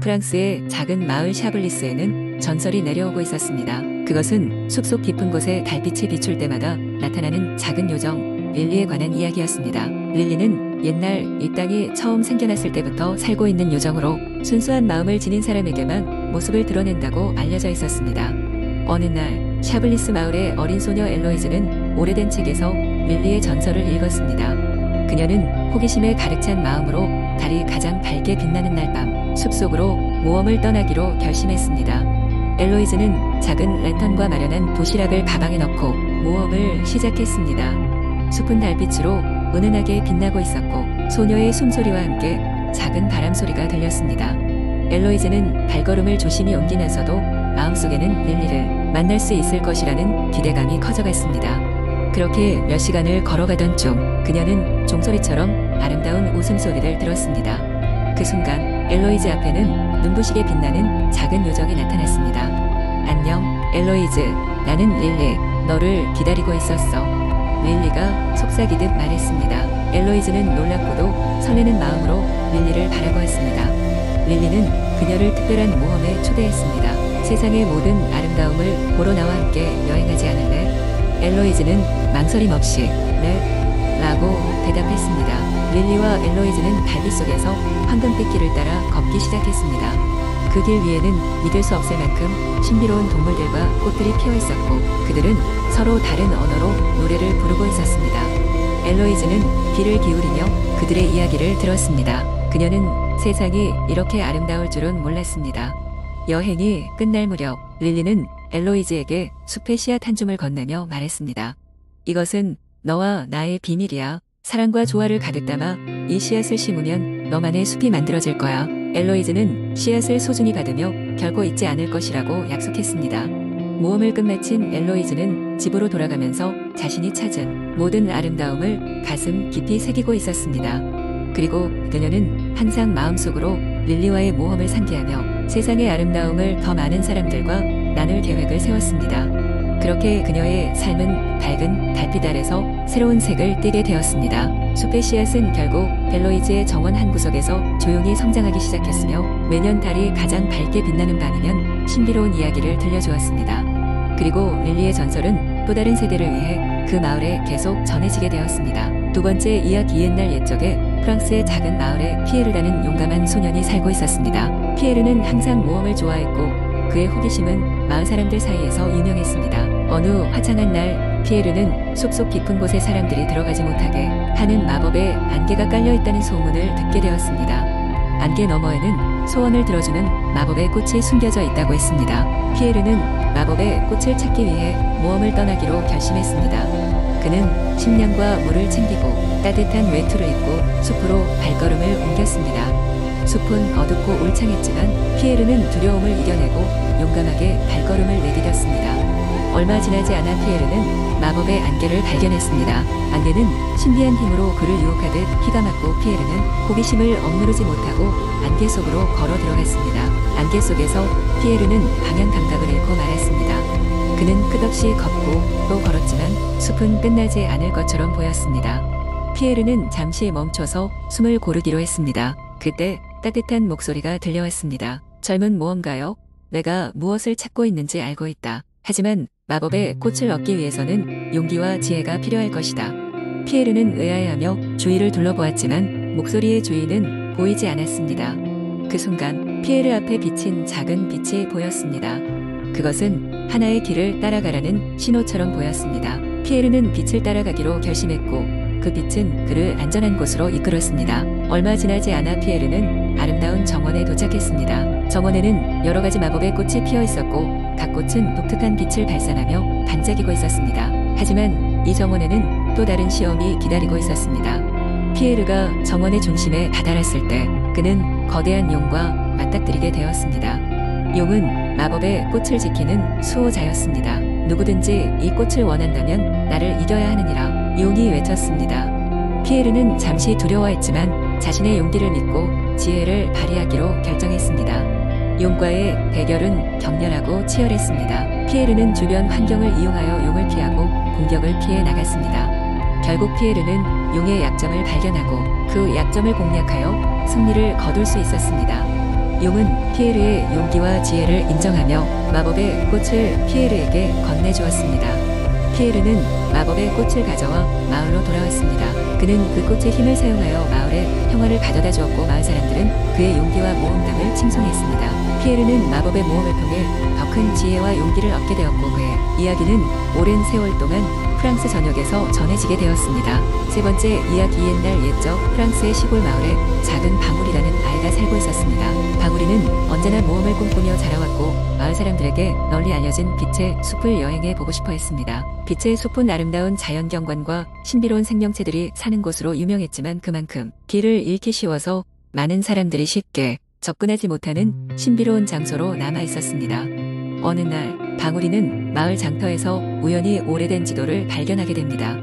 프랑스의 작은 마을 샤블리스에는 전설이 내려오고 있었습니다. 그것은 숲속 깊은 곳에 달빛이 비출 때마다 나타나는 작은 요정 릴리에 관한 이야기였습니다. 릴리는 옛날 이 땅이 처음 생겨났을 때부터 살고 있는 요정으로 순수한 마음을 지닌 사람에게만 모습을 드러낸다고 알려져 있었습니다. 어느 날 샤블리스 마을의 어린 소녀 엘로이즈는 오래된 책에서 릴리의 전설을 읽었습니다. 그녀는 호기심에 가득 찬 마음으로 달이 가장 밝게 빛나는 날 밤 숲속으로 모험을 떠나기로 결심했습니다. 엘로이즈는 작은 랜턴과 마련한 도시락을 가방에 넣고 모험을 시작했습니다. 숲은 달빛으로 은은하게 빛나고 있었고 소녀의 숨소리와 함께 작은 바람소리가 들렸습니다. 엘로이즈는 발걸음을 조심히 옮기면서도 마음속에는 릴리를 만날 수 있을 것이라는 기대감이 커져갔습니다. 그렇게 몇 시간을 걸어가던 중 그녀는 종소리처럼 아름다운 웃음소리를 들었습니다. 그 순간 엘로이즈 앞에는 눈부시게 빛나는 작은 요정이 나타났습니다. 안녕, 엘로이즈. 나는 릴리. 너를 기다리고 있었어. 릴리가 속삭이듯 말했습니다. 엘로이즈는 놀랍고도 설레는 마음으로 릴리를 바라보았습니다. 릴리는 그녀를 특별한 모험에 초대했습니다. 세상의 모든 아름다움을 보러 나와 함께 여행하지 않을래? 엘로이즈는 망설임 없이 네 라고 대답했습니다. 릴리와 엘로이즈는 달빛 속에서 황금빛 길을 따라 걷기 시작했습니다. 그 길 위에는 믿을 수 없을 만큼 신비로운 동물들과 꽃들이 피어 있었고 그들은 서로 다른 언어로 노래를 부르고 있었습니다. 엘로이즈는 귀를 기울이며 그들의 이야기를 들었습니다. 그녀는 세상이 이렇게 아름다울 줄은 몰랐습니다. 여행이 끝날 무렵 릴리는 엘로이즈에게 숲의 씨앗 한 줌을 건네며 말했습니다. 이것은 너와 나의 비밀이야. 사랑과 조화를 가득 담아 이 씨앗을 심으면 너만의 숲이 만들어질 거야. 엘로이즈는 씨앗을 소중히 받으며 결코 잊지 않을 것이라고 약속했습니다. 모험을 끝마친 엘로이즈는 집으로 돌아가면서 자신이 찾은 모든 아름다움을 가슴 깊이 새기고 있었습니다. 그리고 그녀는 항상 마음속으로 릴리와의 모험을 상기하며 세상의 아름다움을 더 많은 사람들과 나눌 계획을 세웠습니다. 그렇게 그녀의 삶은 밝은 달빛 아래서 새로운 색을 띠게 되었습니다. 숲의 씨앗은 결국 엘로이즈의 정원 한 구석에서 조용히 성장하기 시작했으며 매년 달이 가장 밝게 빛나는 밤이면 신비로운 이야기를 들려주었습니다. 그리고 릴리의 전설은 또 다른 세대를 위해 그 마을에 계속 전해지게 되었습니다. 두 번째 이야기. 옛날 옛적에 프랑스의 작은 마을에 피에르라는 용감한 소년이 살고 있었습니다. 피에르는 항상 모험을 좋아했고 그의 호기심은 마을 사람들 사이에서 유명했습니다. 어느 화창한 날 피에르는 숲속 깊은 곳에 사람들이 들어가지 못하게 하는 마법의 안개가 깔려있다는 소문을 듣게 되었습니다. 안개 너머에는 소원을 들어주는 마법의 꽃이 숨겨져 있다고 했습니다. 피에르는 마법의 꽃을 찾기 위해 모험을 떠나기로 결심했습니다. 그는 식량과 물을 챙기고 따뜻한 외투를 입고 숲으로 발걸음을 옮겼습니다. 숲은 어둡고 울창했지만 피에르는 두려움을 이겨내고 용감하게 발걸음을 내디뎠습니다. 얼마 지나지 않아 피에르는 마법의 안개를 발견했습니다. 안개는 신비한 힘으로 그를 유혹하듯 피가 맞고 피에르는 호기심을 억누르지 못하고 안개 속으로 걸어 들어갔습니다. 안개 속에서 피에르는 방향 감각을 잃고 말았습니다. 그는 끝없이 걷고 또 걸었지만 숲은 끝나지 않을 것처럼 보였습니다. 피에르는 잠시 멈춰서 숨을 고르기로 했습니다. 그때 따뜻한 목소리가 들려왔습니다. 젊은 모험가여, 내가 무엇을 찾고 있는지 알고 있다. 하지만 마법의 꽃을 얻기 위해서는 용기와 지혜가 필요할 것이다. 피에르는 의아해하며 주위를 둘러보았지만 목소리의 주인은 보이지 않았습니다. 그 순간 피에르 앞에 비친 작은 빛이 보였습니다. 그것은 하나의 길을 따라가라는 신호처럼 보였습니다. 피에르는 빛을 따라가기로 결심했고 그 빛은 그를 안전한 곳으로 이끌었습니다. 얼마 지나지 않아 피에르는 아름다운 정원에 도착했습니다. 정원에는 여러 가지 마법의 꽃이 피어 있었고 각 꽃은 독특한 빛을 발산하며 반짝이고 있었습니다. 하지만 이 정원에는 또 다른 시험이 기다리고 있었습니다. 피에르가 정원의 중심에 다다랐을 때 그는 거대한 용과 맞닥뜨리게 되었습니다. 용은 마법의 꽃을 지키는 수호자였습니다. 누구든지 이 꽃을 원한다면 나를 이겨야 하느니라. 용이 외쳤습니다. 피에르는 잠시 두려워했지만 자신의 용기를 믿고 지혜를 발휘하기로 결정했습니다. 용과의 대결은 격렬하고 치열했습니다. 피에르는 주변 환경을 이용하여 용을 피하고 공격을 피해 나갔습니다. 결국 피에르는 용의 약점을 발견하고 그 약점을 공략하여 승리를 거둘 수 있었습니다. 용은 피에르의 용기와 지혜를 인정하며 마법의 꽃을 피에르에게 건네주었습니다. 피에르는 마법의 꽃을 가져와 마을로 돌아왔습니다. 그는 그 꽃의 힘을 사용하여 마을에 평화를 가져다 주었고 마을 사람들은 그의 용기와 모험담을 칭송했습니다. 피에르는 마법의 모험을 통해 더 큰 지혜와 용기를 얻게 되었고 그의 이야기는 오랜 세월 동안 프랑스 전역에서 전해지게 되었습니다. 세 번째 이야기. 옛날 옛적 프랑스의 시골 마을에 작은 방울이라는 아이가 살고 있었습니다. 방울이는 언제나 모험을 꿈꾸며 자라왔고 마을 사람들에게 널리 알려진 빛의 숲을 여행해 보고 싶어 했습니다. 빛의 숲은 아름다운 자연경관과 신비로운 생명체들이 사는 곳으로 유명했지만 그만큼 길을 잃기 쉬워서 많은 사람들이 쉽게 접근하지 못하는 신비로운 장소로 남아 있었습니다. 어느 날 방울이는 마을 장터에서 우연히 오래된 지도를 발견하게 됩니다.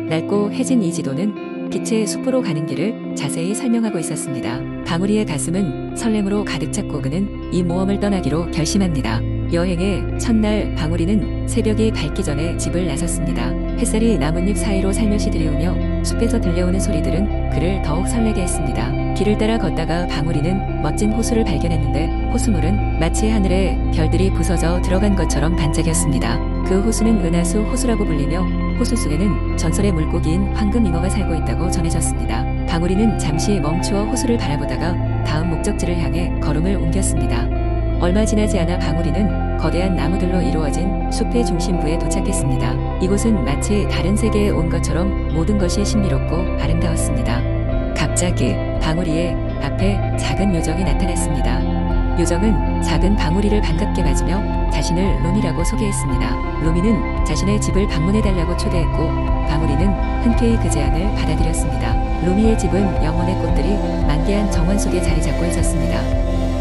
낡고 해진 이 지도는 빛의 숲으로 가는 길을 자세히 설명하고 있었습니다. 방울이의 가슴은 설렘으로 가득 찼고 그는 이 모험을 떠나기로 결심합니다. 여행의 첫날 방울이는 새벽이 밝기 전에 집을 나섰습니다. 햇살이 나뭇잎 사이로 살며시 들이우며 숲에서 들려오는 소리들은 그를 더욱 설레게 했습니다. 길을 따라 걷다가 방울이는 멋진 호수를 발견했는데 호수물은 마치 하늘에 별들이 부서져 들어간 것처럼 반짝였습니다. 그 호수는 은하수 호수라고 불리며 호수 속에는 전설의 물고기인 황금잉어가 살고 있다고 전해졌습니다. 방울이는 잠시 멈추어 호수를 바라보다가 다음 목적지를 향해 걸음을 옮겼습니다. 얼마 지나지 않아 방울이는 거대한 나무들로 이루어진 숲의 중심부에 도착했습니다. 이곳은 마치 다른 세계에 온 것처럼 모든 것이 신비롭고 아름다웠습니다. 갑자기 방울이의 앞에 작은 요정이 나타났습니다. 요정은 작은 방울이를 반갑게 맞으며 자신을 루미라고 소개했습니다. 루미는 자신의 집을 방문해달라고 초대했고 방울이는 흔쾌히 그 제안을 받아들였습니다. 루미의 집은 영혼의 꽃들이 만개한 정원 속에 자리 잡고 있었습니다.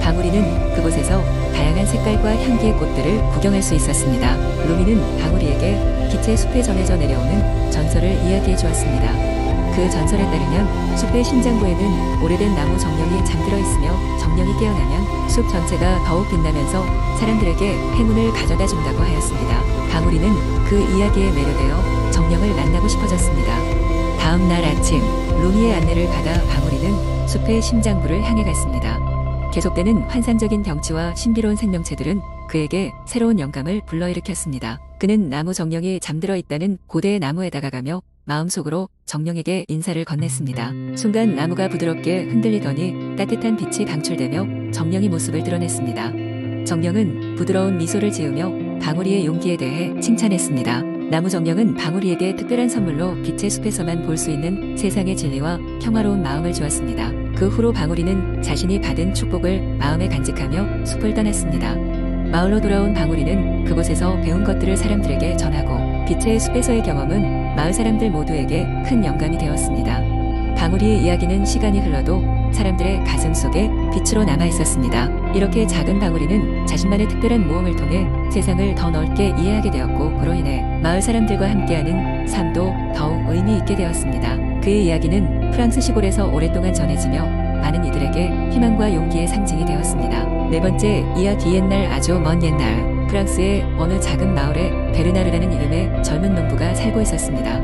방울이는 그곳에서 다양한 색깔과 향기의 꽃들을 구경할 수 있었습니다. 루미는 방울이에게 빛의 숲에 전해져 내려오는 전설을 이야기해 주었습니다. 그 전설에 따르면 숲의 심장부에는 오래된 나무 정령이 잠들어 있으며 정령이 깨어나면 숲 전체가 더욱 빛나면서 사람들에게 행운을 가져다 준다고 하였습니다. 방울이는 그 이야기에 매료되어 정령을 만나고 싶어졌습니다. 다음 날 아침 루미의 안내를 받아 방울이는 숲의 심장부를 향해 갔습니다. 계속되는 환상적인 경치와 신비로운 생명체들은 그에게 새로운 영감을 불러일으켰습니다. 그는 나무 정령이 잠들어 있다는 고대의 나무에 다가가며 마음속으로 정령에게 인사를 건넸습니다. 순간 나무가 부드럽게 흔들리더니 따뜻한 빛이 방출되며 정령이 모습을 드러냈습니다. 정령은 부드러운 미소를 지으며 방울이의 용기에 대해 칭찬했습니다. 나무 정령은 방울이에게 특별한 선물로 빛의 숲에서만 볼 수 있는 세상의 진리와 평화로운 마음을 주었습니다. 그 후로 방울이는 자신이 받은 축복을 마음에 간직하며 숲을 떠났습니다. 마을로 돌아온 방울이는 그곳에서 배운 것들을 사람들에게 전하고 빛의 숲에서의 경험은 마을 사람들 모두에게 큰 영감이 되었습니다. 방울이의 이야기는 시간이 흘러도 사람들의 가슴 속에 빛으로 남아 있었습니다. 이렇게 작은 방울이는 자신만의 특별한 모험을 통해 세상을 더 넓게 이해하게 되었고 그로 인해 마을 사람들과 함께하는 삶도 더욱 의미 있게 되었습니다. 그의 이야기는 프랑스 시골에서 오랫동안 전해지며 많은 이들에게 희망과 용기의 상징이 되었습니다. 네 번째 이야기. 옛날 아주 먼 옛날 프랑스의 어느 작은 마을에 베르나르라는 이름의 젊은 농부가 살고 있었습니다.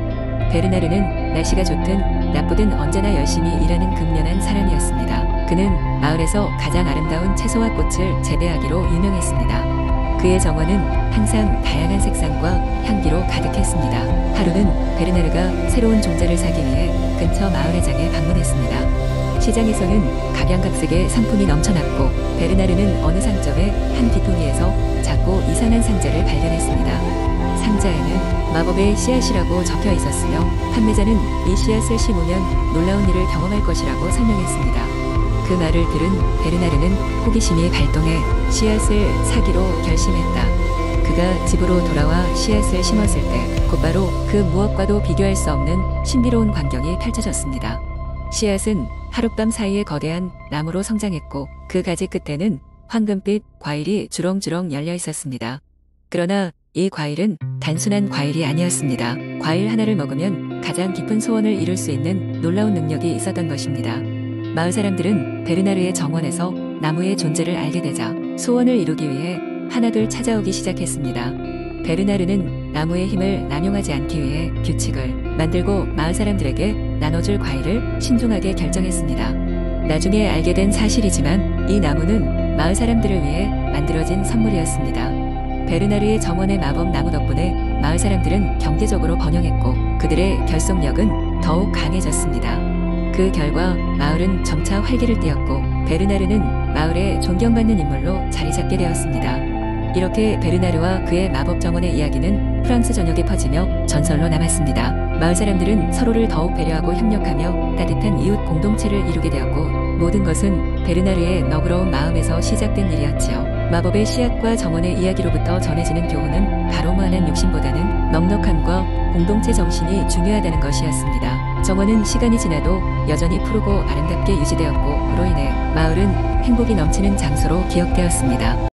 베르나르는 날씨가 좋든 나쁘든 언제나 열심히 일하는 근면한 사람이었습니다. 그는 마을에서 가장 아름다운 채소와 꽃을 재배하기로 유명했습니다. 그의 정원은 항상 다양한 색상과 향기로 가득했습니다. 하루는 베르나르가 새로운 종자를 사기 위해 근처 마을회장에 방문했습니다. 시장에서는 각양각색의 상품이 넘쳐났고 베르나르는 어느 상점의 한 귀퉁이에서 작고 이상한 상자를 발견했습니다. 상자에는 마법의 씨앗이라고 적혀 있었으며 판매자는 이 씨앗을 심으면 놀라운 일을 경험할 것이라고 설명했습니다. 그 말을 들은 베르나르는 호기심이 발동해 씨앗을 사기로 결심했다. 그가 집으로 돌아와 씨앗을 심었을 때 곧바로 그 무엇과도 비교할 수 없는 신비로운 광경이 펼쳐졌습니다. 씨앗은 하룻밤 사이에 거대한 나무로 성장했고 그 가지 끝에는 황금빛 과일이 주렁주렁 열려 있었습니다. 그러나 이 과일은 단순한 과일이 아니었습니다. 과일 하나를 먹으면 가장 깊은 소원을 이룰 수 있는 놀라운 능력이 있었던 것입니다. 마을 사람들은 베르나르의 정원에서 나무의 존재를 알게 되자 소원을 이루기 위해 하나둘 찾아오기 시작했습니다. 베르나르는 나무의 힘을 남용하지 않기 위해 규칙을 만들고 마을 사람들에게 나눠줄 과일을 신중하게 결정했습니다. 나중에 알게 된 사실이지만 이 나무는 마을 사람들을 위해 만들어진 선물이었습니다. 베르나르의 정원의 마법 나무 덕분에 마을 사람들은 경제적으로 번영했고 그들의 결속력은 더욱 강해졌습니다. 그 결과 마을은 점차 활기를 띠었고 베르나르는 마을에 존경받는 인물로 자리 잡게 되었습니다. 이렇게 베르나르와 그의 마법 정원의 이야기는 프랑스 전역에 퍼지며 전설로 남았습니다. 마을 사람들은 서로를 더욱 배려하고 협력하며 따뜻한 이웃 공동체를 이루게 되었고 모든 것은 베르나르의 너그러운 마음에서 시작된 일이었지요. 마법의 씨앗과 정원의 이야기로부터 전해지는 교훈은 바로 무한한 욕심보다는 넉넉함과 공동체 정신이 중요하다는 것이었습니다. 정원은 시간이 지나도 여전히 푸르고 아름답게 유지되었고 그로 인해 마을은 행복이 넘치는 장소로 기억되었습니다.